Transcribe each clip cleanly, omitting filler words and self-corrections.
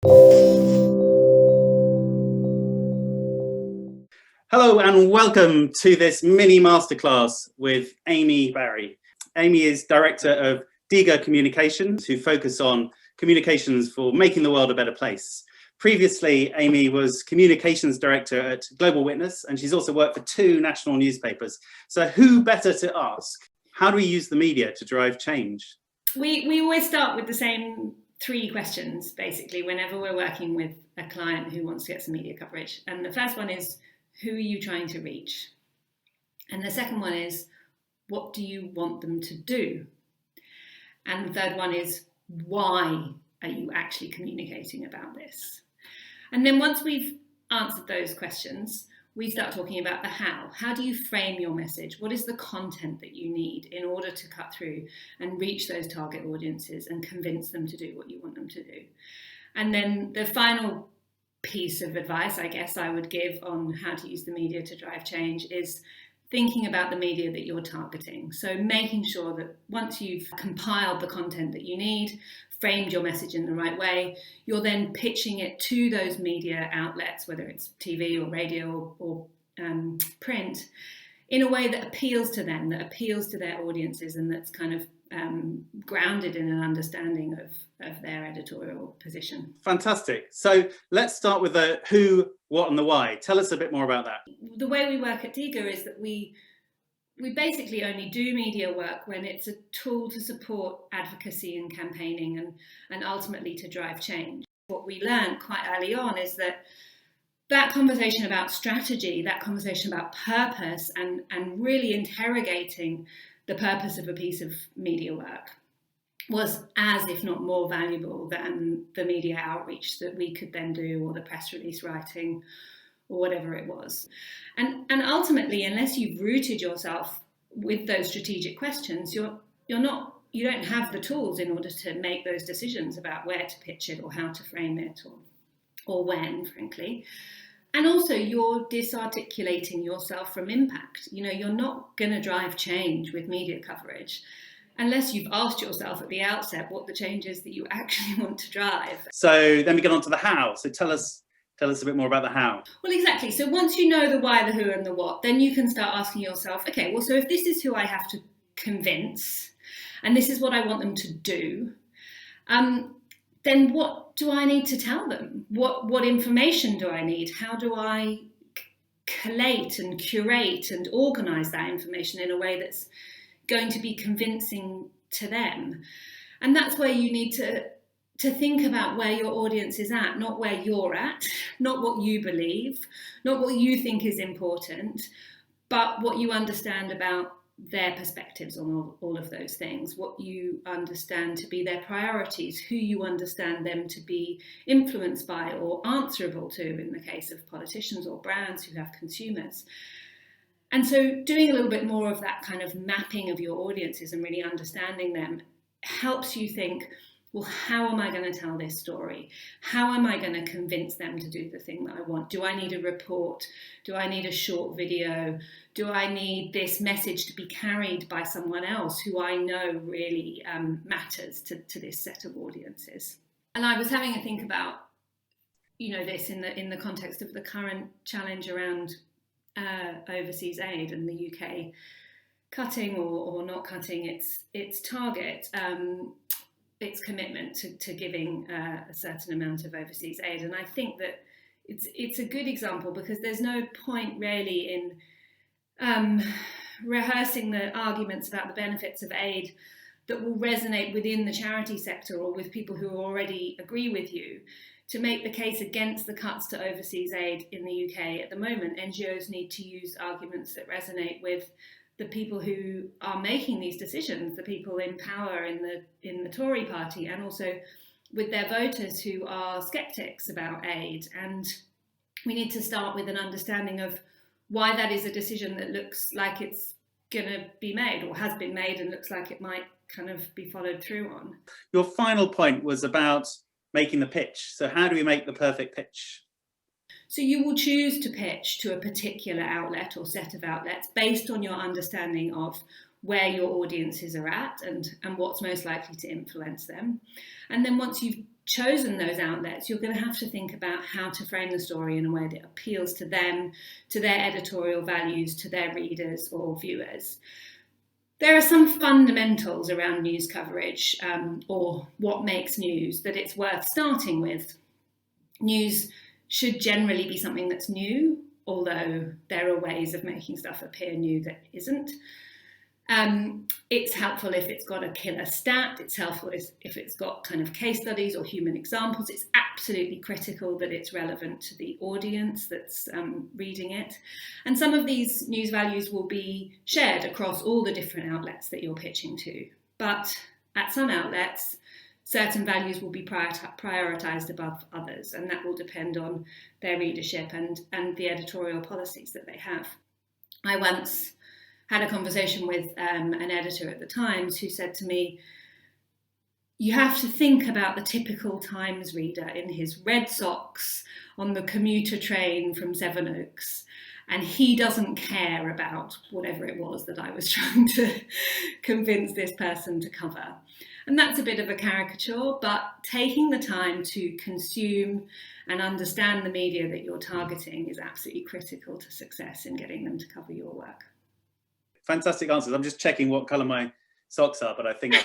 Hello and welcome to this mini masterclass with Amy Barry. Amy is Director of DIGA Communications, who focus on communications for making the world a better place. Previously, Amy was Communications Director at Global Witness, and she's also worked for 2 national newspapers. So who better to ask? How do we use the media to drive change? We always start with the same 3 questions, basically, whenever we're working with a client who wants to get some media coverage. And the first one is, who are you trying to reach? And the second one is, what do you want them to do? And the third one is, why are you actually communicating about this? And then once we've answered those questions, we start talking about the how. How do you frame your message? What is the content that you need in order to cut through and reach those target audiences and convince them to do what you want them to do? And then the final piece of advice, I guess, I would give on how to use the media to drive change is thinking about the media that you're targeting. So making sure that once you've compiled the content that you need, framed your message in the right way, you're then pitching it to those media outlets, whether it's TV or radio or print, in a way that appeals to them, that appeals to their audiences, and that's kind of grounded in an understanding of their editorial position. Fantastic. So let's start with the who, what and the why. Tell us a bit more about that. The way we work at DIGA is that we basically only do media work when it's a tool to support advocacy and campaigning and ultimately to drive change. What we learned quite early on is that conversation about strategy, that conversation about purpose and really interrogating the purpose of a piece of media work was as, if not more valuable than the media outreach that we could then do, or the press release writing, or whatever it was. And ultimately, unless you've rooted yourself with those strategic questions, you don't have the tools in order to make those decisions about where to pitch it or how to frame it or when, frankly. And also, you're disarticulating yourself from impact. You're not going to drive change with media coverage unless you've asked yourself at the outset what the change is that you actually want to drive. So then we get on to the how. So tell us a bit more about the how. Well, exactly. So once you know the why, the who, and the what, then you can start asking yourself, okay, well, so if this is who I have to convince, and this is what I want them to do, then what do I need to tell them? What information do I need? How do I collate and curate and organise that information in a way that's going to be convincing to them? And that's where you need to think about where your audience is at, not where you're at, not what you believe, not what you think is important, but what you understand about their perspectives on all of those things, what you understand to be their priorities, who you understand them to be influenced by or answerable to in the case of politicians or brands who have consumers. And so doing a little bit more of that kind of mapping of your audiences and really understanding them helps you think, well, how am I going to tell this story? How am I going to convince them to do the thing that I want? Do I need a report? Do I need a short video? Do I need this message to be carried by someone else who I know really matters to this set of audiences? And I was having a think about, this in the context of the current challenge around overseas aid and the UK cutting or not cutting its target. Its commitment to giving a certain amount of overseas aid. And I think that it's a good example because there's no point really in rehearsing the arguments about the benefits of aid that will resonate within the charity sector or with people who already agree with you. To make the case against the cuts to overseas aid in the UK at the moment, NGOs need to use arguments that resonate with the people who are making these decisions, the people in power in the Tory party, and also with their voters who are sceptics about aid. And we need to start with an understanding of why that is a decision that looks like it's going to be made or has been made and looks like it might kind of be followed through on. Your final point was about making the pitch. So how do we make the perfect pitch? So you will choose to pitch to a particular outlet or set of outlets based on your understanding of where your audiences are at and what's most likely to influence them. And then once you've chosen those outlets, you're going to have to think about how to frame the story in a way that appeals to them, to their editorial values, to their readers or viewers. There are some fundamentals around news coverage, or what makes news, that it's worth starting with. News should generally be something that's new, although there are ways of making stuff appear new that isn't. It's helpful if it's got a killer stat. It's helpful if it's got kind of case studies or human examples. It's absolutely critical that it's relevant to the audience that's reading it. And some of these news values will be shared across all the different outlets that you're pitching to. But at some outlets, certain values will be prioritised above others, and that will depend on their readership and the editorial policies that they have. I once had a conversation with an editor at the Times who said to me, you have to think about the typical Times reader in his red socks on the commuter train from Sevenoaks, and he doesn't care about whatever it was that I was trying to convince this person to cover. And that's a bit of a caricature, but taking the time to consume and understand the media that you're targeting is absolutely critical to success in getting them to cover your work. Fantastic answers. I'm just checking what colour my socks are, but I think...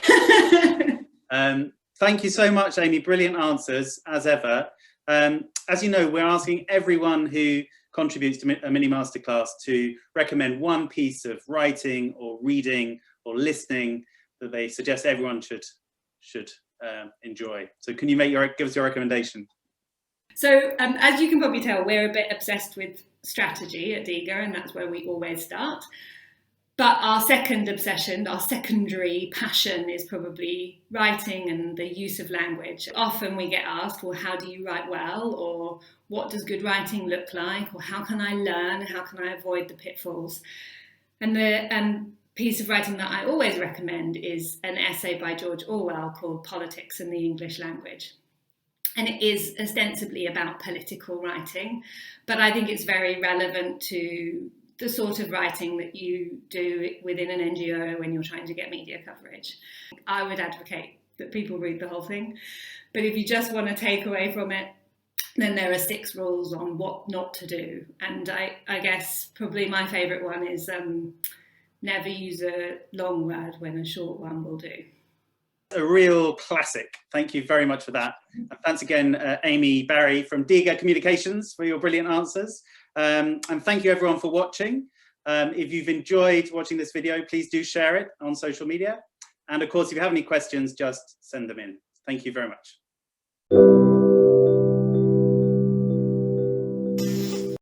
thank you so much, Amy. Brilliant answers, as ever. As you know, we're asking everyone who contributes to a mini masterclass to recommend one piece of writing or reading or listening that they suggest everyone should enjoy. So can you give us your recommendation? So as you can probably tell, we're a bit obsessed with strategy at DIGA, and that's where we always start. But our second obsession, our secondary passion, is probably writing and the use of language. Often we get asked, well, how do you write well? Or what does good writing look like? Or how can I learn? How can I avoid the pitfalls? And the piece of writing that I always recommend is an essay by George Orwell called Politics in the English Language. And it is ostensibly about political writing, but I think it's very relevant to the sort of writing that you do within an NGO when you're trying to get media coverage. I would advocate that people read the whole thing, but if you just want to take away from it, then there are 6 rules on what not to do. And I guess probably my favourite one is never use a long word when a short one will do. A real classic. Thank you very much for that. And thanks again, Amy Barry from DIGA Communications, for your brilliant answers. And thank you everyone for watching. If you've enjoyed watching this video, please do share it on social media. And of course, if you have any questions, just send them in. Thank you very much.